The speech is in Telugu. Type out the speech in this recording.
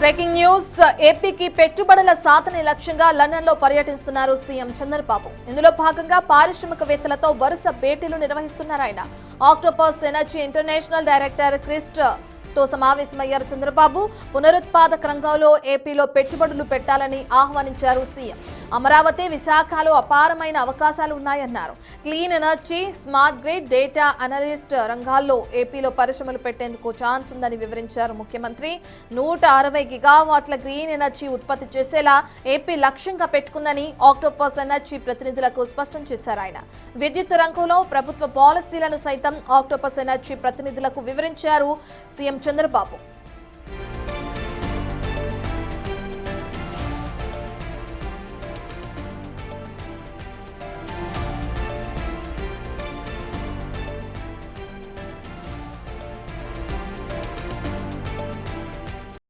బ్రేకింగ్ న్యూస్ ఏపీకి పెట్టుబడుల సాధన లక్ష్యంగా లండన్ లో పర్యటిస్తున్నారు సీఎం చంద్రబాబు. ఇందులో భాగంగా పారిశ్రామికవేత్తలతో వరుస భేటీలు నిర్వహిస్తున్నారు ఆయన. Octopus energy international director Christ తో సమావేశమయ్యారు చంద్రబాబు. పునరుత్పాదక రంగంలో ఏపీలో పెట్టుబడులు పెట్టాలని ఆహ్వానించారు సీఎం. అమరావతి, విశాఖలో అపారమైన అవకాశాలు ఉన్నాయన్నారు. Clean energy, smart grid, data analyst రంగాల్లో ఏపీలో పరిశ్రమలు పెట్టేందుకు ఛాన్స్ ఉందని వివరించారు ముఖ్యమంత్రి. 160 గిగావాట్ల గ్రీన్ ఎనర్జీ ఉత్పత్తి చేసేలా ఏపీ లక్ష్యంగా పెట్టుకుందని ఆక్టోపస్ ఎనర్జీ ప్రతినిధులకు స్పష్టం చేశారు ఆయన. విద్యుత్ రంగంలో ప్రభుత్వ పాలసీలను సైతం ఆక్టోపస్ ఎనర్జీ ప్రతినిధులకు వివరించారు సీఎం చంద్రబాబు.